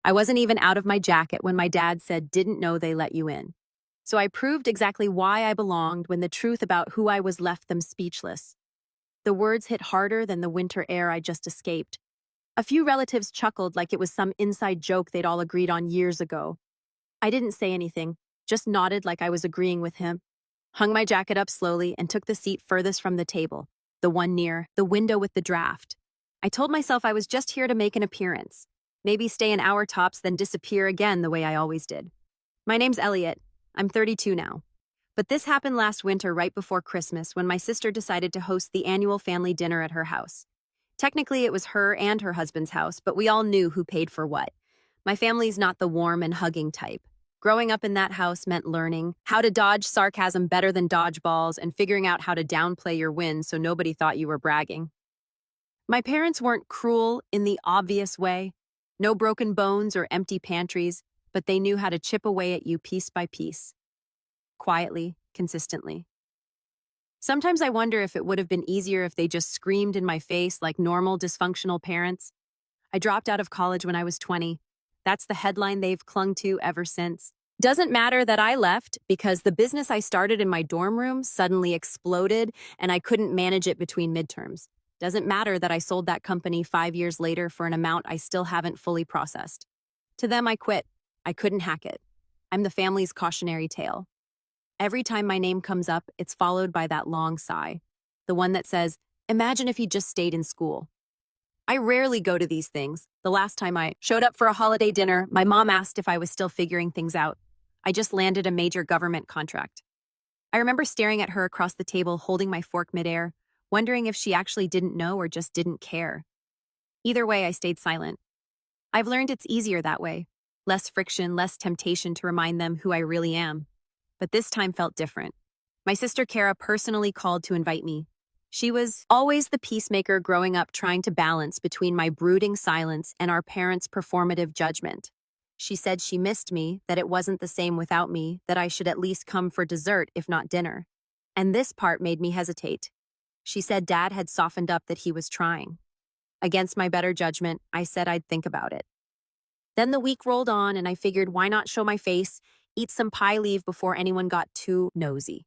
I wasn't even out of my jacket when my dad said, "Didn't know they let you in." So I proved exactly why I belonged when the truth about who I was left them speechless. The words hit harder than the winter air I just escaped. A few relatives chuckled like it was some inside joke they'd all agreed on years ago. I didn't say anything, just nodded like I was agreeing with him, hung my jacket up slowly, and took the seat furthest from the table, the one near the window with the draft. I told myself I was just here to make an appearance, maybe stay an hour tops, then disappear again the way I always did. My name's Elliot. I'm 32 now. But this happened last winter right before Christmas when my sister decided to host the annual family dinner at her house. Technically, it was her and her husband's house, but we all knew who paid for what. My family's not the warm and hugging type. Growing up in that house meant learning how to dodge sarcasm better than dodgeballs and figuring out how to downplay your wins so nobody thought you were bragging. My parents weren't cruel in the obvious way. No broken bones or empty pantries, but they knew how to chip away at you piece by piece. Quietly, consistently. Sometimes I wonder if it would have been easier if they just screamed in my face like normal dysfunctional parents. I dropped out of college when I was 20. That's the headline they've clung to ever since. Doesn't matter that I left because the business I started in my dorm room suddenly exploded and I couldn't manage it between midterms. Doesn't matter that I sold that company 5 years later for an amount I still haven't fully processed. To them, I quit. I couldn't hack it. I'm the family's cautionary tale. Every time my name comes up, it's followed by that long sigh. The one that says, "Imagine if you just stayed in school." I rarely go to these things. The last time I showed up for a holiday dinner, my mom asked if I was still figuring things out. I just landed a major government contract. I remember staring at her across the table, holding my fork midair, wondering if she actually didn't know or just didn't care. Either way, I stayed silent. I've learned it's easier that way. Less friction, less temptation to remind them who I really am. But this time felt different. My sister Kara personally called to invite me. She was always the peacemaker growing up, trying to balance between my brooding silence and our parents' performative judgment. She said she missed me, that it wasn't the same without me, that I should at least come for dessert, if not dinner. And this part made me hesitate. She said Dad had softened up, that he was trying. Against my better judgment, I said I'd think about it. Then the week rolled on, and I figured why not show my face, eat some pie, leave before anyone got too nosy.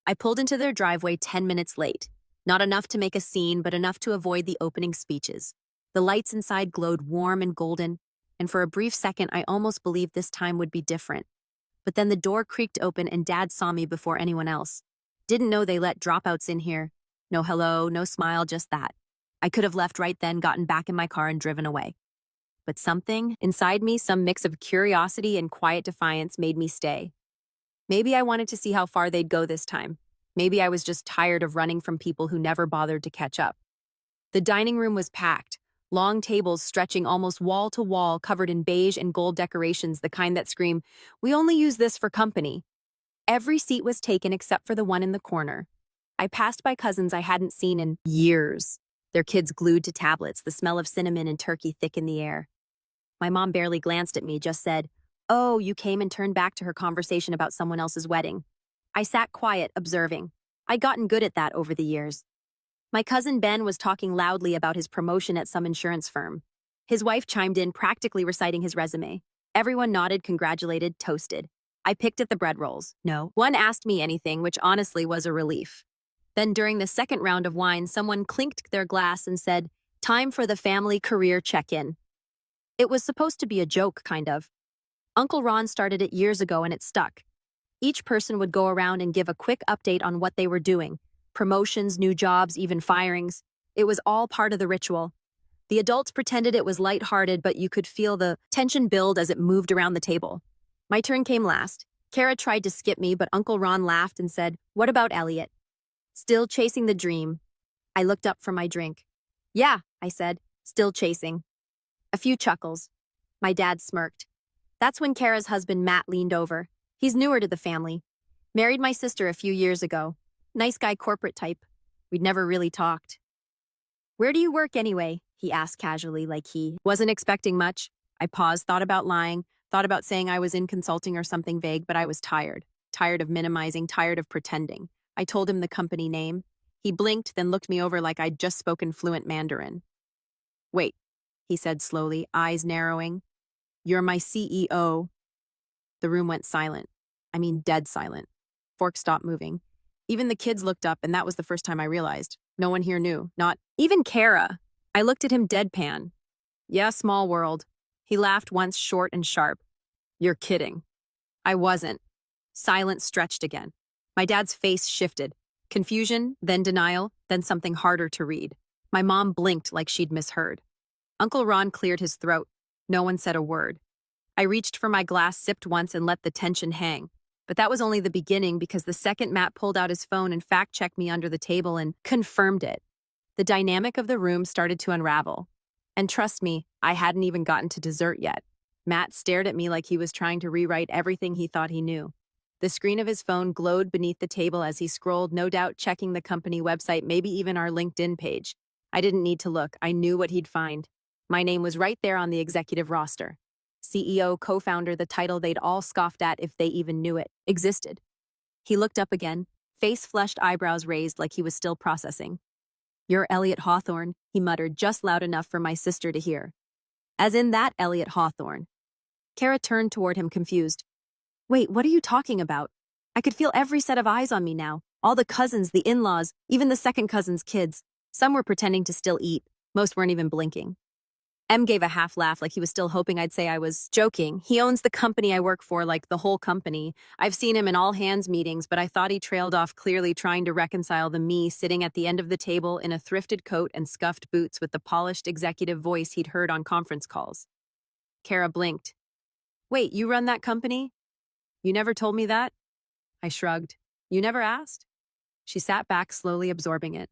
I pulled into their driveway 10 minutes late. Not enough to make a scene, but enough to avoid the opening speeches. The lights inside glowed warm and golden, and for a brief second I almost believed this time would be different. But then the door creaked open and Dad saw me before anyone else. Didn't know they let dropouts in here. No hello, no smile, just that. I could have left right then, gotten back in my car and driven away. But something inside me, some mix of curiosity and quiet defiance, made me stay. Maybe I wanted to see how far they'd go this time. Maybe I was just tired of running from people who never bothered to catch up. The dining room was packed, long tables stretching almost wall to wall, covered in beige and gold decorations, the kind that scream, "We only use this for company." Every seat was taken except for the one in the corner. I passed by cousins I hadn't seen in years, their kids glued to tablets, the smell of cinnamon and turkey thick in the air. My mom barely glanced at me, just said, "Oh, you came," and turned back to her conversation about someone else's wedding. I sat quiet, observing. I'd gotten good at that over the years. My cousin Ben was talking loudly about his promotion at some insurance firm. His wife chimed in, practically reciting his resume. Everyone nodded, congratulated, toasted. I picked at the bread rolls. No one asked me anything, which honestly was a relief. Then during the second round of wine, someone clinked their glass and said, "Time for the family career check-in." It was supposed to be a joke, kind of. Uncle Ron started it years ago and it stuck. Each person would go around and give a quick update on what they were doing. Promotions, new jobs, even firings. It was all part of the ritual. The adults pretended it was lighthearted, but you could feel the tension build as it moved around the table. My turn came last. Kara tried to skip me, but Uncle Ron laughed and said, "What about Elliot?" "Still chasing the dream." I looked up from my drink. "Yeah," I said, "still chasing." A few chuckles. My dad smirked. That's when Kara's husband Matt leaned over. He's newer to the family. Married my sister a few years ago. Nice guy, corporate type. We'd never really talked. "Where do you work anyway?" he asked casually, like he wasn't expecting much. I paused, thought about lying, thought about saying I was in consulting or something vague, but I was tired. Tired of minimizing, tired of pretending. I told him the company name. He blinked, then looked me over like I'd just spoken fluent Mandarin. "Wait," he said slowly, eyes narrowing. You're my CEO. The room went silent. I mean, dead silent. Fork stopped moving. Even the kids looked up, and that was the first time I realized. No one here knew. Not even Kara. I looked at him deadpan. Yeah, small world. He laughed once, short and sharp. You're kidding. I wasn't. Silence stretched again. My dad's face shifted. Confusion, then denial, then something harder to read. My mom blinked like she'd misheard. Uncle Ron cleared his throat. No one said a word. I reached for my glass, sipped once, and let the tension hang. But that was only the beginning, because the second Matt pulled out his phone and fact-checked me under the table and confirmed it. The dynamic of the room started to unravel. And trust me, I hadn't even gotten to dessert yet. Matt stared at me like he was trying to rewrite everything he thought he knew. The screen of his phone glowed beneath the table as he scrolled, no doubt checking the company website, maybe even our LinkedIn page. I didn't need to look. I knew what he'd find. My name was right there on the executive roster. CEO, co-founder, the title they'd all scoffed at if they even knew it, existed. He looked up again, face flushed, eyebrows raised like he was still processing. You're Elliot Hawthorne, he muttered, just loud enough for my sister to hear. As in that Elliot Hawthorne. Kara turned toward him, confused. Wait, what are you talking about? I could feel every set of eyes on me now. All the cousins, the in-laws, even the second cousin's kids. Some were pretending to still eat. Most weren't even blinking. M gave a half laugh like he was still hoping I'd say I was joking. He owns the company I work for, like the whole company. I've seen him in all hands meetings, but I thought he trailed off, clearly trying to reconcile the me sitting at the end of the table in a thrifted coat and scuffed boots with the polished executive voice he'd heard on conference calls. Kara blinked. Wait, you run that company? You never told me that? I shrugged. You never asked? She sat back, slowly absorbing it.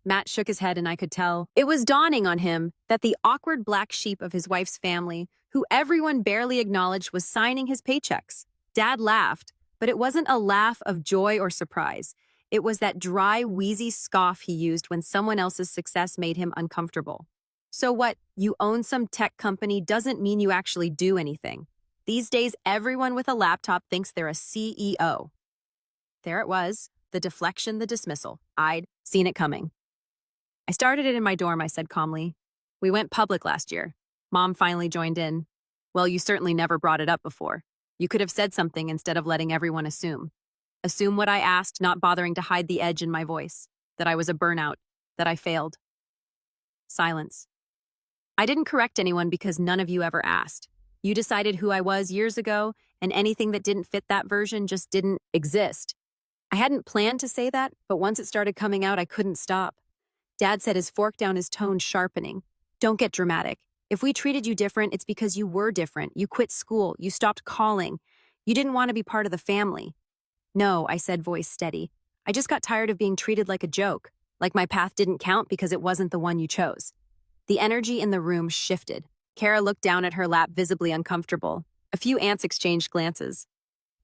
Matt shook his head, and I could tell it was dawning on him that the awkward black sheep of his wife's family, who everyone barely acknowledged, was signing his paychecks. Dad laughed, but it wasn't a laugh of joy or surprise. It was that dry, wheezy scoff he used when someone else's success made him uncomfortable. So what, you own some tech company doesn't mean you actually do anything. These days, everyone with a laptop thinks they're a CEO. There it was, the deflection, the dismissal. I'd seen it coming. I started it in my dorm, I said calmly. We went public last year. Mom finally joined in. Well, you certainly never brought it up before. You could have said something instead of letting everyone assume. Assume what I asked, not bothering to hide the edge in my voice. That I was a burnout. That I failed. Silence. I didn't correct anyone because none of you ever asked. You decided who I was years ago, and anything that didn't fit that version just didn't exist. I hadn't planned to say that, but once it started coming out, I couldn't stop. Dad said, his fork down, his tone sharpening. Don't get dramatic. If we treated you different, it's because you were different. You quit school. You stopped calling. You didn't want to be part of the family. No, I said, voice steady. I just got tired of being treated like a joke, like my path didn't count because it wasn't the one you chose. The energy in the room shifted. Kara looked down at her lap, visibly uncomfortable. A few aunts exchanged glances.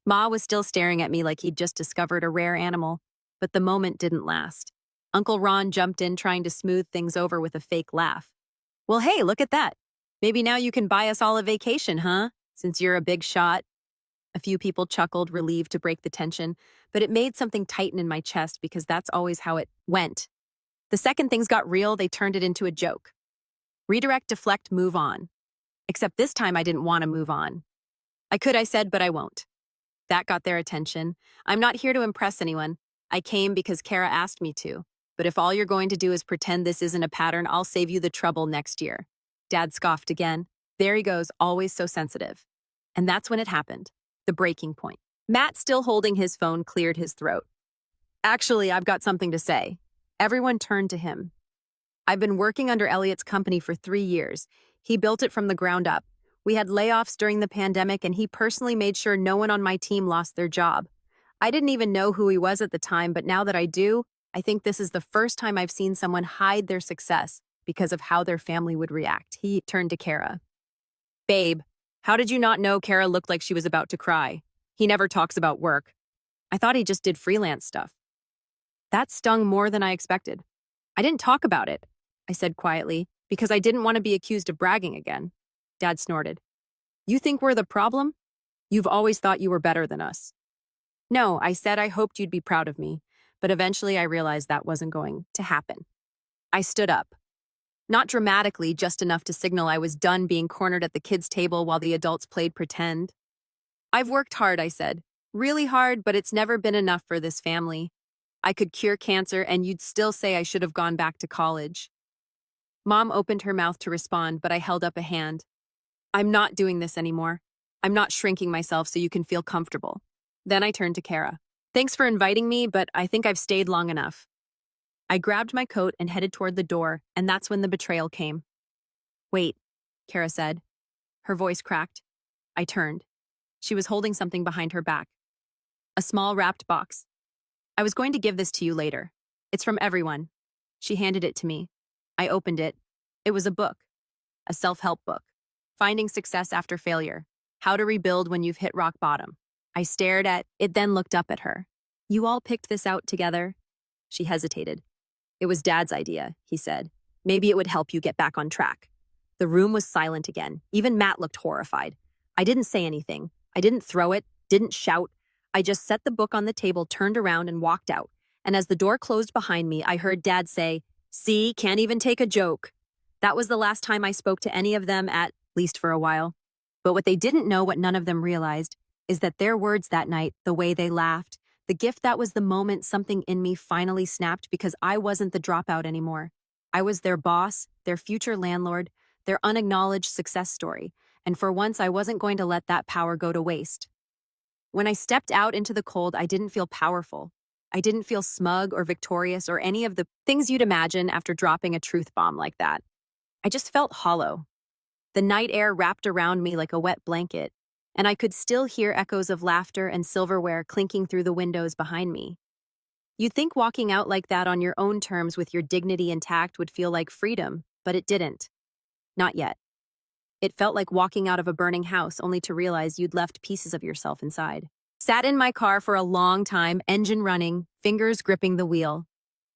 Ma was still staring at me like he'd just discovered a rare animal, but the moment didn't last. Uncle Ron jumped in, trying to smooth things over with a fake laugh. Well, hey, look at that. Maybe now you can buy us all a vacation, huh? Since you're a big shot. A few people chuckled, relieved to break the tension, but it made something tighten in my chest because that's always how it went. The second things got real, they turned it into a joke. Redirect, deflect, move on. Except this time I didn't want to move on. I could, I said, but I won't. That got their attention. I'm not here to impress anyone. I came because Kara asked me to. But if all you're going to do is pretend this isn't a pattern, I'll save you the trouble next year. Dad scoffed again. There he goes, always so sensitive. And that's when it happened. The breaking point. Matt, still holding his phone, cleared his throat. Actually, I've got something to say. Everyone turned to him. I've been working under Elliot's company for 3 years. He built it from the ground up. We had layoffs during the pandemic, and he personally made sure no one on my team lost their job. I didn't even know who he was at the time, but now that I do, I think this is the first time I've seen someone hide their success because of how their family would react. He turned to Kara. Babe, how did you not know? Kara looked like she was about to cry. He never talks about work. I thought he just did freelance stuff. That stung more than I expected. I didn't talk about it, I said quietly, because I didn't want to be accused of bragging again. Dad snorted. You think we're the problem? You've always thought you were better than us. No, I said I hoped you'd be proud of me, but eventually I realized that wasn't going to happen. I stood up. Not dramatically, just enough to signal I was done being cornered at the kids' table while the adults played pretend. I've worked hard, I said. Really hard, but it's never been enough for this family. I could cure cancer, and you'd still say I should have gone back to college. Mom opened her mouth to respond, but I held up a hand. I'm not doing this anymore. I'm not shrinking myself so you can feel comfortable. Then I turned to Kara. Thanks for inviting me, but I think I've stayed long enough. I grabbed my coat and headed toward the door, and that's when the betrayal came. Wait, Kara said. Her voice cracked. I turned. She was holding something behind her back. A small wrapped box. I was going to give this to you later. It's from everyone. She handed it to me. I opened it. It was a book. A self-help book. Finding Success After Failure. How to Rebuild When You've Hit Rock Bottom. I stared at it, then looked up at her. You all picked this out together? She hesitated. It was Dad's idea, he said. Maybe it would help you get back on track. The room was silent again. Even Matt looked horrified. I didn't say anything. I didn't throw it, didn't shout. I just set the book on the table, turned around, and walked out. And as the door closed behind me, I heard Dad say, "See, can't even take a joke." That was the last time I spoke to any of them, at least for a while. But what they didn't know, what none of them realized, is that their words that night, the way they laughed, the gift that was the moment something in me finally snapped because I wasn't the dropout anymore. I was their boss, their future landlord, their unacknowledged success story, and for once I wasn't going to let that power go to waste. When I stepped out into the cold, I didn't feel powerful. I didn't feel smug or victorious or any of the things you'd imagine after dropping a truth bomb like that. I just felt hollow. The night air wrapped around me like a wet blanket, and I could still hear echoes of laughter and silverware clinking through the windows behind me. You'd think walking out like that on your own terms with your dignity intact would feel like freedom, but it didn't. Not yet. It felt like walking out of a burning house only to realize you'd left pieces of yourself inside. Sat in my car for a long time, engine running, fingers gripping the wheel.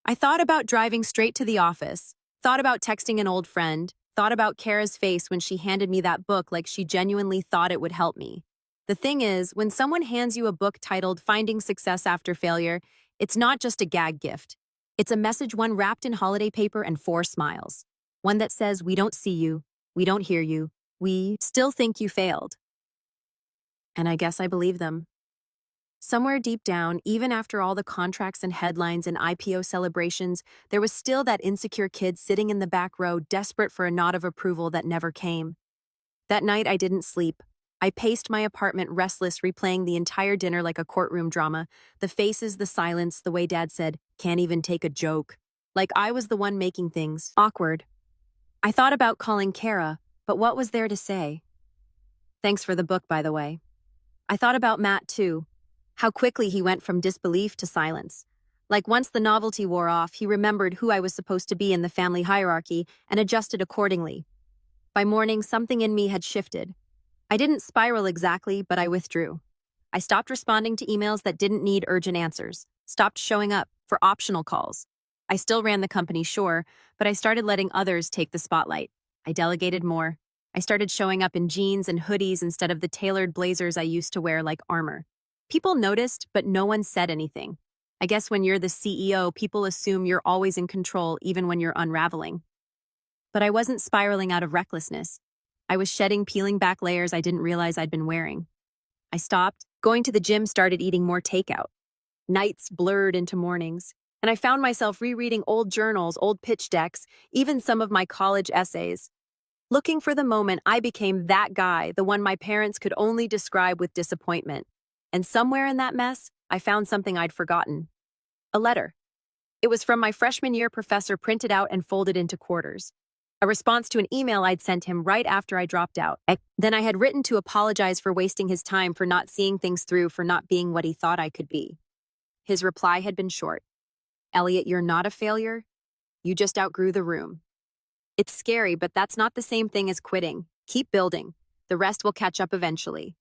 I thought about driving straight to the office, thought about texting an old friend, thought about Kara's face when she handed me that book like she genuinely thought it would help me. The thing is, when someone hands you a book titled Finding Success After Failure, it's not just a gag gift. It's a message one wrapped in holiday paper and 4 smiles. One that says, we don't see you, we don't hear you, we still think you failed. And I guess I believe them. Somewhere deep down, even after all the contracts and headlines and IPO celebrations, there was still that insecure kid sitting in the back row, desperate for a nod of approval that never came. That night, I didn't sleep. I paced my apartment, restless, replaying the entire dinner like a courtroom drama. The faces, the silence, the way Dad said, "Can't even take a joke." Like I was the one making things awkward. I thought about calling Kara, but what was there to say? Thanks for the book, by the way. I thought about Matt, too. How quickly he went from disbelief to silence. Like once the novelty wore off, he remembered who I was supposed to be in the family hierarchy and adjusted accordingly. By morning, something in me had shifted. I didn't spiral exactly, but I withdrew. I stopped responding to emails that didn't need urgent answers, stopped showing up for optional calls. I still ran the company, sure, but I started letting others take the spotlight. I delegated more. I started showing up in jeans and hoodies instead of the tailored blazers I used to wear like armor. People noticed, but no one said anything. I guess when you're the CEO, people assume you're always in control even when you're unraveling. But I wasn't spiraling out of recklessness. I was shedding, peeling back layers I didn't realize I'd been wearing. I stopped, going to the gym, started eating more takeout. Nights blurred into mornings, and I found myself rereading old journals, old pitch decks, even some of my college essays. Looking for the moment I became that guy, the one my parents could only describe with disappointment. And somewhere in that mess, I found something I'd forgotten. A letter. It was from my freshman year professor, printed out and folded into quarters. A response to an email I'd sent him right after I dropped out. Then I had written to apologize for wasting his time, for not seeing things through, for not being what he thought I could be. His reply had been short. "Elliot, you're not a failure. You just outgrew the room. It's scary, but that's not the same thing as quitting. Keep building. The rest will catch up eventually."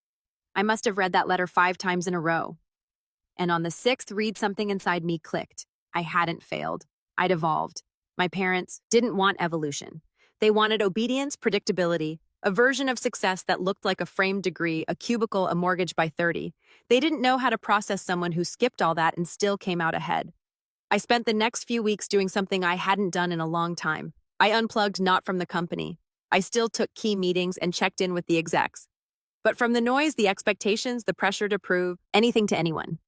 I must have read that letter 5 times in a row. And on the 6th read, something inside me clicked. I hadn't failed. I'd evolved. My parents didn't want evolution. They wanted obedience, predictability, a version of success that looked like a framed degree, a cubicle, a mortgage by 30. They didn't know how to process someone who skipped all that and still came out ahead. I spent the next few weeks doing something I hadn't done in a long time. I unplugged not from the company. I still took key meetings and checked in with the execs. But from the noise, the expectations, the pressure to prove anything to anyone.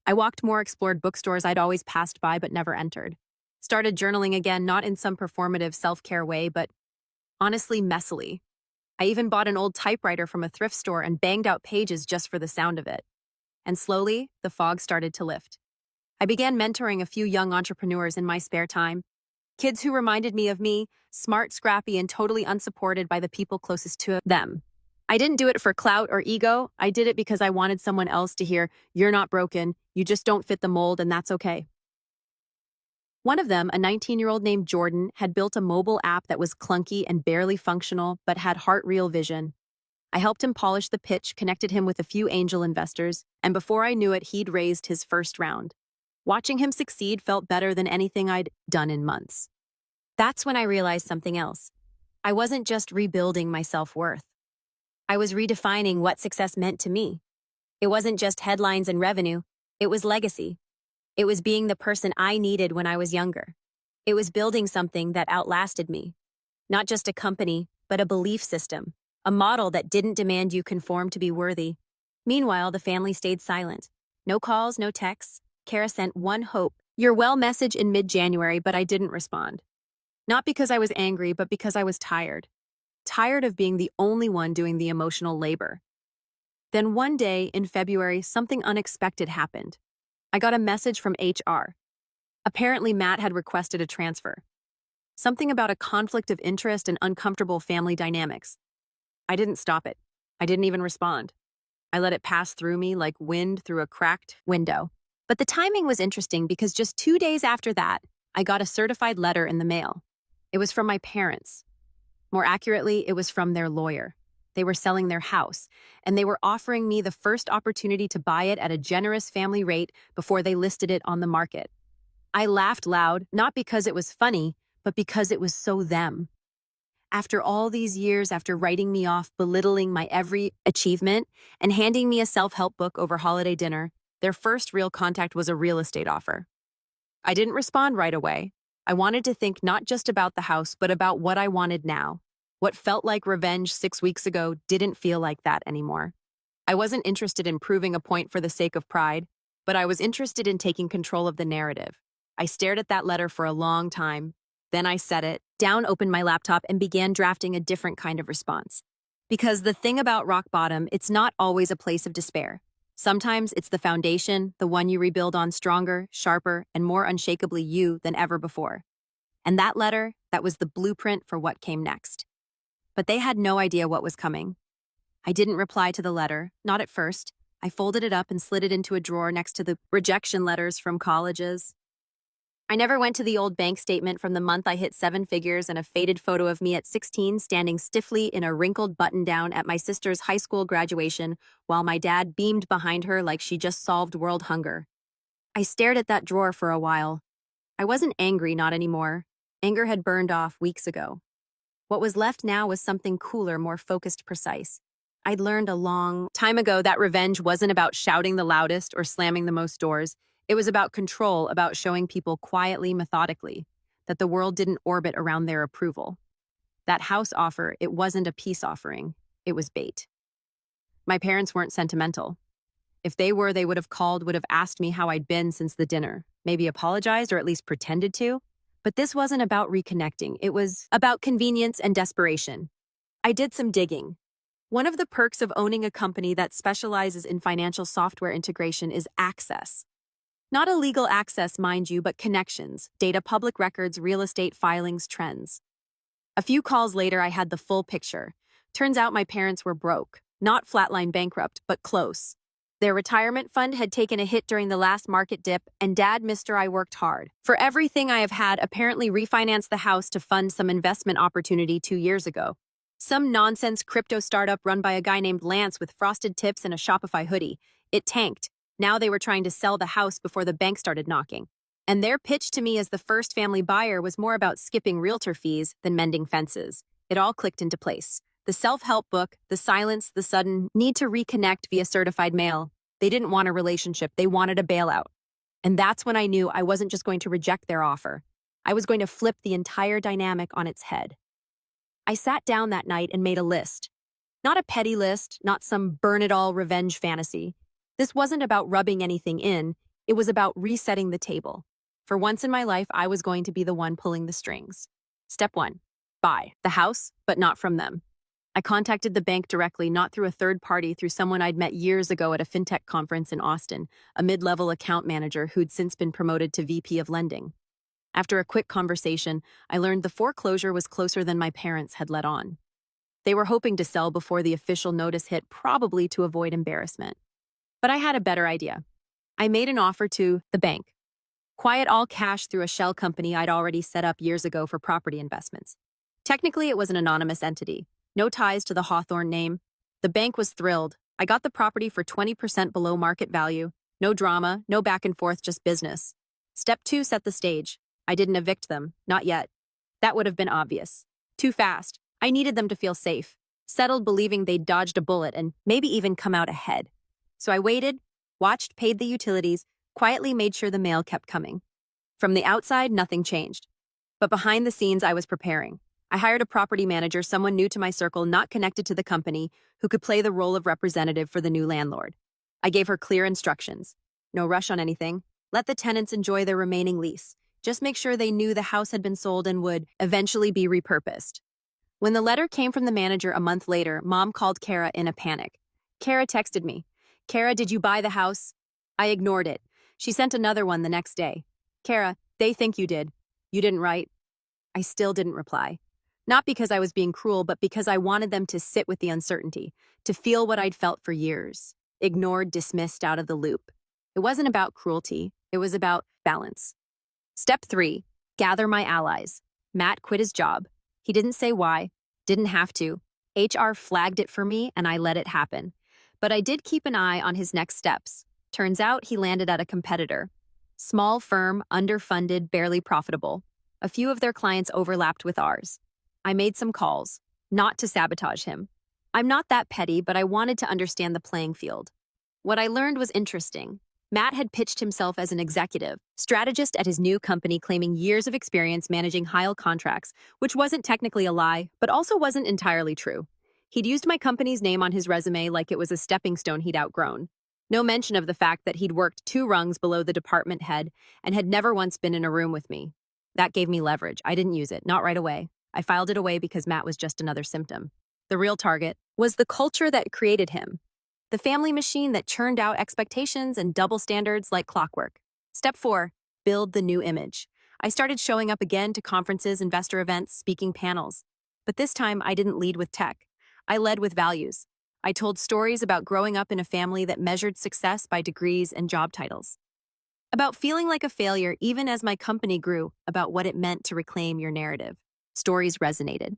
I walked more, explored bookstores I'd always passed by but never entered. Started journaling again, not in some performative self-care way, but honestly, messily. I even bought an old typewriter from a thrift store and banged out pages just for the sound of it. And slowly, the fog started to lift. I began mentoring a few young entrepreneurs in my spare time. Kids who reminded me of me, smart, scrappy, and totally unsupported by the people closest to them. I didn't do it for clout or ego. I did it because I wanted someone else to hear, "You're not broken, you just don't fit the mold, and that's okay." One of them, a 19-year-old named Jordan, had built a mobile app that was clunky and barely functional, but had heart-real vision. I helped him polish the pitch, connected him with a few angel investors, and before I knew it, he'd raised his first round. Watching him succeed felt better than anything I'd done in months. That's when I realized something else. I wasn't just rebuilding my self-worth. I was redefining what success meant to me. It wasn't just headlines and revenue. It was legacy. It was being the person I needed when I was younger. It was building something that outlasted me. Not just a company, but a belief system. A model that didn't demand you conform to be worthy. Meanwhile, the family stayed silent. No calls, no texts. Kara sent one hope. "Your well" message in mid-January, but I didn't respond. Not because I was angry, but because I was tired. Tired of being the only one doing the emotional labor. Then one day in February, something unexpected happened. I got a message from HR. Apparently, Matt had requested a transfer. Something about a conflict of interest and uncomfortable family dynamics. I didn't stop it. I didn't even respond. I let it pass through me like wind through a cracked window. But the timing was interesting because just 2 days after that, I got a certified letter in the mail. It was from my parents. More accurately, it was from their lawyer. They were selling their house, and they were offering me the first opportunity to buy it at a generous family rate before they listed it on the market. I laughed loud, not because it was funny, but because it was so them. After all these years, after writing me off, belittling my every achievement, and handing me a self-help book over holiday dinner, their first real contact was a real estate offer. I didn't respond right away. I wanted to think not just about the house, but about what I wanted now. What felt like revenge 6 weeks ago didn't feel like that anymore. I wasn't interested in proving a point for the sake of pride, but I was interested in taking control of the narrative. I stared at that letter for a long time. Then I set it down, opened my laptop, and began drafting a different kind of response. Because the thing about rock bottom, it's not always a place of despair. Sometimes it's the foundation, the one you rebuild on stronger, sharper, and more unshakably you than ever before. And that letter, that was the blueprint for what came next. But they had no idea what was coming. I didn't reply to the letter, not at first. I folded it up and slid it into a drawer next to the rejection letters from colleges. I never went to the old bank statement from the month I hit 7 figures and a faded photo of me at 16 standing stiffly in a wrinkled button-down at my sister's high school graduation while my dad beamed behind her like she just solved world hunger. I stared at that drawer for a while. I wasn't angry, not anymore. Anger had burned off weeks ago. What was left now was something cooler, more focused, precise. I'd learned a long time ago that revenge wasn't about shouting the loudest or slamming the most doors. It was about control, about showing people quietly, methodically, that the world didn't orbit around their approval. That house offer, it wasn't a peace offering. It was bait. My parents weren't sentimental. If they were, they would have called, would have asked me how I'd been since the dinner, maybe apologized or at least pretended to. But this wasn't about reconnecting. It was about convenience and desperation. I did some digging. One of the perks of owning a company that specializes in financial software integration is access. Not illegal access, mind you, but connections, data, public records, real estate filings, trends. A few calls later, I had the full picture. Turns out my parents were broke, not flatline bankrupt, but close. Their retirement fund had taken a hit during the last market dip, and Dad, Mr. I worked hard. For everything I have had, apparently refinanced the house to fund some investment opportunity 2 years ago. Some nonsense crypto startup run by a guy named Lance with frosted tips and a Shopify hoodie. It tanked. Now they were trying to sell the house before the bank started knocking. And their pitch to me as the first family buyer was more about skipping realtor fees than mending fences. It all clicked into place. The self-help book, the silence, the sudden need to reconnect via certified mail. They didn't want a relationship. They wanted a bailout. And that's when I knew I wasn't just going to reject their offer. I was going to flip the entire dynamic on its head. I sat down that night and made a list. Not a petty list, not some burn-it-all revenge fantasy. This wasn't about rubbing anything in, it was about resetting the table. For once in my life, I was going to be the one pulling the strings. Step 1. Buy the house, but not from them. I contacted the bank directly, not through a third party, through someone I'd met years ago at a fintech conference in Austin, a mid-level account manager who'd since been promoted to VP of lending. After a quick conversation, I learned the foreclosure was closer than my parents had let on. They were hoping to sell before the official notice hit, probably to avoid embarrassment. But I had a better idea. I made an offer to the bank. Quiet all cash through a shell company I'd already set up years ago for property investments. Technically, it was an anonymous entity. No ties to the Hawthorne name. The bank was thrilled. I got the property for 20% below market value. No drama, no back and forth, just business. Step 2 set the stage. I didn't evict them, not yet. That would have been obvious. Too fast. I needed them to feel safe, settled, believing they'd dodged a bullet and maybe even come out ahead. So I waited, watched, paid the utilities, quietly made sure the mail kept coming. From the outside, nothing changed. But behind the scenes, I was preparing. I hired a property manager, someone new to my circle, not connected to the company, who could play the role of representative for the new landlord. I gave her clear instructions. No rush on anything. Let the tenants enjoy their remaining lease. Just make sure they knew the house had been sold and would eventually be repurposed. When the letter came from the manager a month later, Mom called Kara in a panic. Kara texted me. Kara, did you buy the house? I ignored it. She sent another one the next day. Kara, they think you did. You didn't write. I still didn't reply. Not because I was being cruel, but because I wanted them to sit with the uncertainty, to feel what I'd felt for years. Ignored, dismissed, out of the loop. It wasn't about cruelty. It was about balance. Step 3, gather my allies. Matt quit his job. He didn't say why, didn't have to. HR flagged it for me and I let it happen. But I did keep an eye on his next steps. Turns out he landed at a competitor. Small firm, underfunded, barely profitable. A few of their clients overlapped with ours. I made some calls, not to sabotage him. I'm not that petty, but I wanted to understand the playing field. What I learned was interesting. Matt had pitched himself as an executive, strategist at his new company, claiming years of experience managing high-yield contracts, which wasn't technically a lie, but also wasn't entirely true. He'd used my company's name on his resume like it was a stepping stone he'd outgrown. No mention of the fact that he'd worked 2 rungs below the department head and had never once been in a room with me. That gave me leverage. I didn't use it, not right away. I filed it away because Matt was just another symptom. The real target was the culture that created him. The family machine that churned out expectations and double standards like clockwork. Step 4, build the new image. I started showing up again to conferences, investor events, speaking panels. But this time, I didn't lead with tech. I led with values. I told stories about growing up in a family that measured success by degrees and job titles. About feeling like a failure even as my company grew, about what it meant to reclaim your narrative. Stories resonated.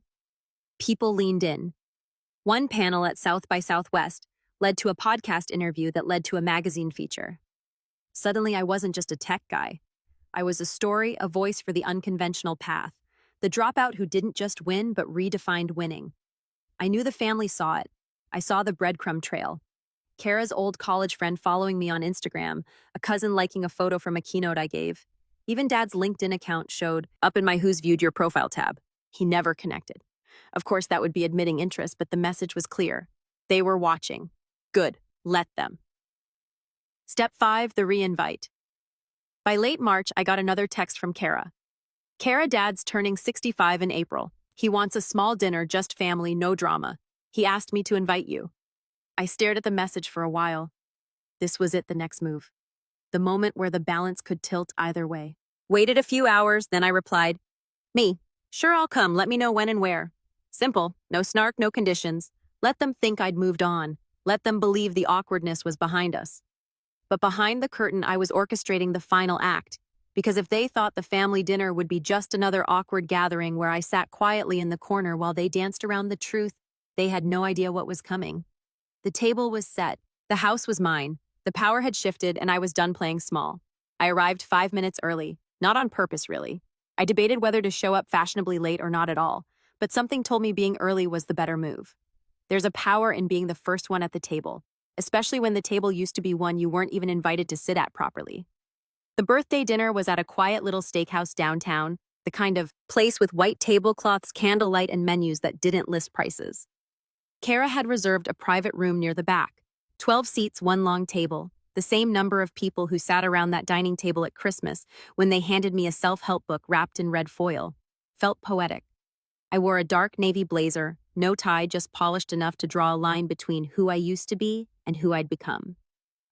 People leaned in. One panel at South by Southwest led to a podcast interview that led to a magazine feature. Suddenly, I wasn't just a tech guy. I was a story, a voice for the unconventional path, the dropout who didn't just win but redefined winning. I knew the family saw it. I saw the breadcrumb trail. Kara's old college friend following me on Instagram, a cousin liking a photo from a keynote I gave. Even Dad's LinkedIn account showed up in my Who's Viewed Your Profile tab. He never connected. Of course, that would be admitting interest, but the message was clear. They were watching. Good. Let them. Step 5, the re-invite. By late March, I got another text from Kara. Kara, Dad's turning 65 in April. He wants a small dinner, just family, no drama. He asked me to invite you. I stared at the message for a while. This was it, the next move. The moment where the balance could tilt either way. Waited a few hours, then I replied, Me. Sure, I'll come. Let me know when and where. Simple. No snark, no conditions. Let them think I'd moved on. Let them believe the awkwardness was behind us. But behind the curtain, I was orchestrating the final act. Because if they thought the family dinner would be just another awkward gathering where I sat quietly in the corner while they danced around the truth, they had no idea what was coming. The table was set. The house was mine. The power had shifted, and I was done playing small. I arrived 5 minutes early. Not on purpose, really. I debated whether to show up fashionably late or not at all, but something told me being early was the better move. There's a power in being the first one at the table, especially when the table used to be one you weren't even invited to sit at properly. The birthday dinner was at a quiet little steakhouse downtown. the kind of place with white tablecloths, candlelight, and menus that didn't list prices. Kara had reserved a private room near the back. 12 seats, one long table, the same number of people who sat around that dining table at Christmas when they handed me a self-help book wrapped in red foil. Felt poetic. I wore a dark navy blazer, no tie, just polished enough to draw a line between who I used to be and who I'd become.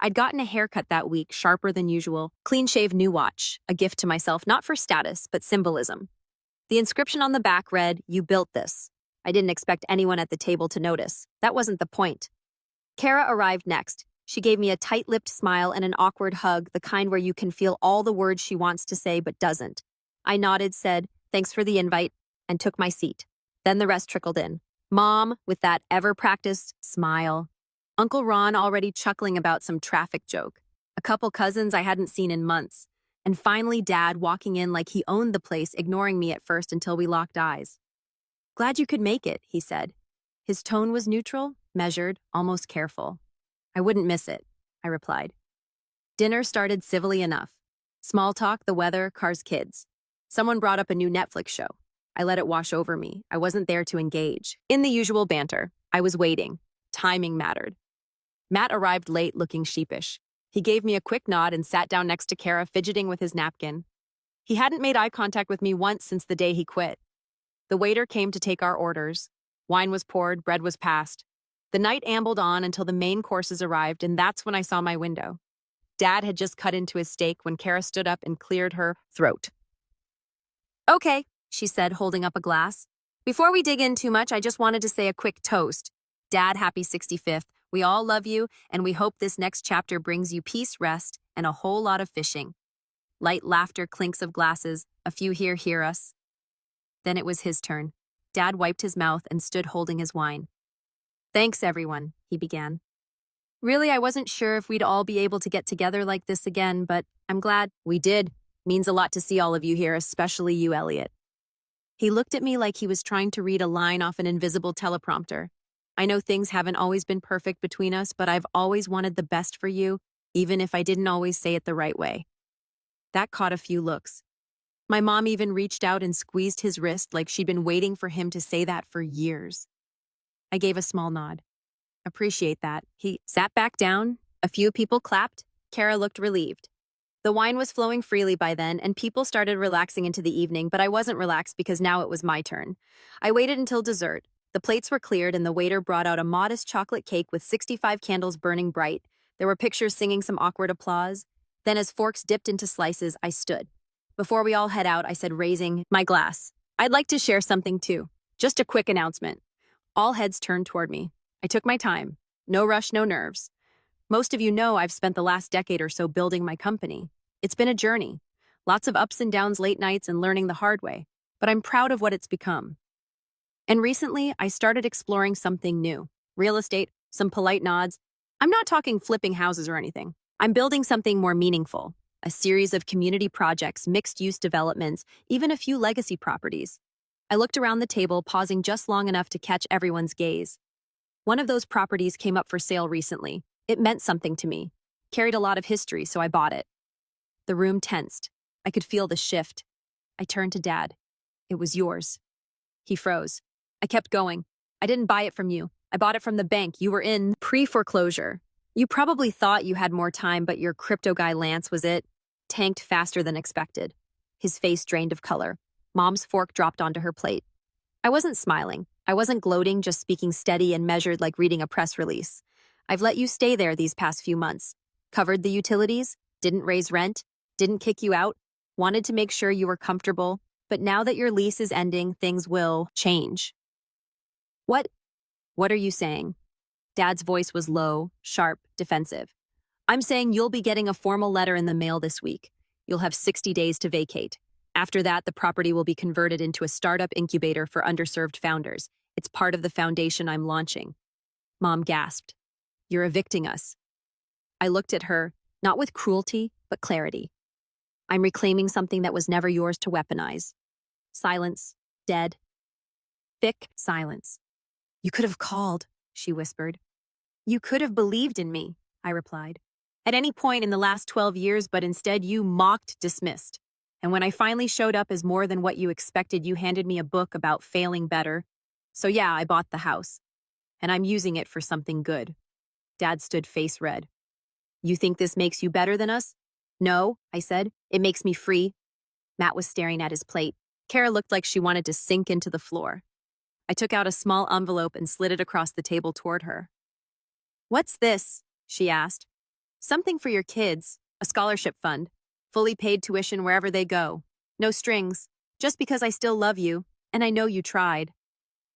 I'd gotten a haircut that week, sharper than usual, clean-shaved new watch, a gift to myself not for status, but symbolism. The inscription on the back read, "You built this." I didn't expect anyone at the table to notice. That wasn't the point. Kara arrived next. She gave me a tight-lipped smile and an awkward hug, the kind where you can feel all the words she wants to say but doesn't. I nodded, said, "Thanks for the invite," and took my seat. Then the rest trickled in. Mom, with that ever-practiced smile. Uncle Ron already chuckling about some traffic joke. A couple cousins I hadn't seen in months. And finally Dad walking in like he owned the place, ignoring me at first until we locked eyes. "Glad you could make it," he said. His tone was neutral, measured, almost careful. "I wouldn't miss it," I replied. Dinner started civilly enough. Small talk, the weather, cars, kids. Someone brought up a new Netflix show. I let it wash over me. I wasn't there to engage. In the usual banter, I was waiting. Timing mattered. Matt arrived late, looking sheepish. He gave me a quick nod and sat down next to Kara, fidgeting with his napkin. He hadn't made eye contact with me once since the day he quit. The waiter came to take our orders. Wine was poured, bread was passed. The night ambled on until the main courses arrived, and that's when I saw my window. Dad had just cut into his steak when Kara stood up and cleared her throat. "Okay," she said, holding up a glass. "Before we dig in too much, I just wanted to say a quick toast. Dad, happy 65th. We all love you, and we hope this next chapter brings you peace, rest, and a whole lot of fishing." Light laughter, clinks of glasses, a few here hear us. Then it was his turn. Dad wiped his mouth and stood holding his wine. "Thanks, everyone," he began. "Really, I wasn't sure if we'd all be able to get together like this again, but I'm glad we did. Means a lot to see all of you here, especially you, Elliot." He looked at me like he was trying to read a line off an invisible teleprompter. "I know things haven't always been perfect between us, but I've always wanted the best for you, even if I didn't always say it the right way." That caught a few looks. My mom even reached out and squeezed his wrist like she'd been waiting for him to say that for years. I gave a small nod. "Appreciate that." He sat back down. A few people clapped. Kara looked relieved. The wine was flowing freely by then, and people started relaxing into the evening, but I wasn't relaxed because now it was my turn. I waited until dessert. The plates were cleared, and the waiter brought out a modest chocolate cake with 65 candles burning bright. There were pictures singing some awkward applause. Then as forks dipped into slices, I stood. Before we all head out, I said, raising my glass, "I'd like to share something too. Just a quick announcement." All heads turned toward me. I took my time. No rush, no nerves. Most of you know I've spent the last decade or so building my company. It's been a journey. Lots of ups and downs, late nights, and learning the hard way. But I'm proud of what it's become. And recently, I started exploring something new. Real estate, some polite nods. I'm not talking flipping houses or anything. I'm building something more meaningful. A series of community projects, mixed-use developments, even a few legacy properties. I looked around the table, pausing just long enough to catch everyone's gaze. One of those properties came up for sale recently. It meant something to me. Carried a lot of history, so I bought it. The room tensed. I could feel the shift. I turned to Dad. "It was yours." He froze. I kept going. "I didn't buy it from you. I bought it from the bank. You were in pre-foreclosure. You probably thought you had more time, but your crypto guy Lance was it. Tanked faster than expected." His face drained of color. Mom's fork dropped onto her plate. I wasn't smiling. I wasn't gloating, just speaking steady and measured like reading a press release. "I've let you stay there these past few months. Covered the utilities, didn't raise rent, didn't kick you out, wanted to make sure you were comfortable, but now that your lease is ending, things will change." What are you saying?" Dad's voice was low, sharp, defensive. "I'm saying you'll be getting a formal letter in the mail this week. You'll have 60 days to vacate. After that, the property will be converted into a startup incubator for underserved founders. It's part of the foundation I'm launching." Mom gasped. "You're evicting us." I looked at her, not with cruelty, but clarity. "I'm reclaiming something that was never yours to weaponize." Silence. Dead. Thick silence. "You could have called," she whispered. "You could have believed in me," I replied. "At any point in the last 12 years, but instead you mocked, dismissed. And when I finally showed up as more than what you expected, you handed me a book about failing better. So yeah, I bought the house. And I'm using it for something good. Dad stood face red. You think this makes you better than us? No, I said. It makes me free. Matt was staring at his plate. Kara looked like she wanted to sink into the floor. I took out a small envelope and slid it across the table toward her. What's this? She asked. Something for your kids, a scholarship fund, fully paid tuition wherever they go. No strings, just because I still love you, and I know you tried.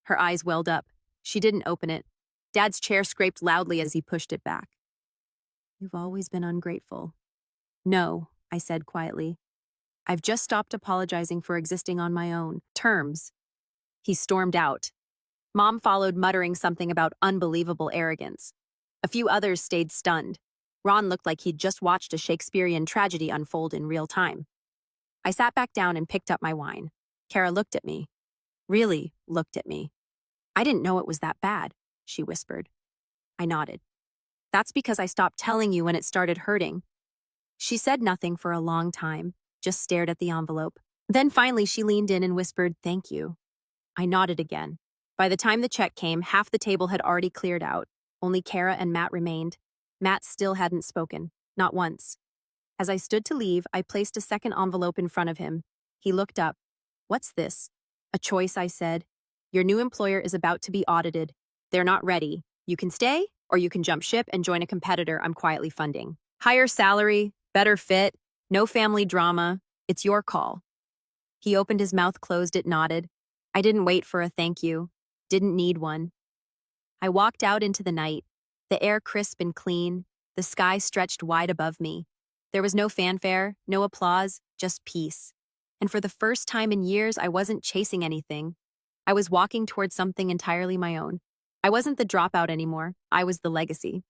Her eyes welled up. She didn't open it. Dad's chair scraped loudly as he pushed it back. You've always been ungrateful. No, I said quietly. I've just stopped apologizing for existing on my own terms. He stormed out. Mom followed, muttering something about unbelievable arrogance. A few others stayed stunned. Ron looked like he'd just watched a Shakespearean tragedy unfold in real time. I sat back down and picked up my wine. Kara looked at me. Really looked at me. I didn't know it was that bad, she whispered. I nodded. That's because I stopped telling you when it started hurting. She said nothing for a long time, just stared at the envelope. Then finally she leaned in and whispered, thank you. I nodded again. By the time the check came, half the table had already cleared out. Only Kara and Matt remained. Matt still hadn't spoken, not once. As I stood to leave, I placed a second envelope in front of him. He looked up. What's this? A choice, I said. Your new employer is about to be audited. They're not ready. You can stay, or you can jump ship and join a competitor I'm quietly funding. Higher salary, better fit, no family drama. It's your call. He opened his mouth, closed it, nodded. I didn't wait for a thank you. Didn't need one. I walked out into the night, the air crisp and clean, the sky stretched wide above me. There was no fanfare, no applause, just peace. And for the first time in years, I wasn't chasing anything. I was walking towards something entirely my own. I wasn't the dropout anymore. I was the legacy.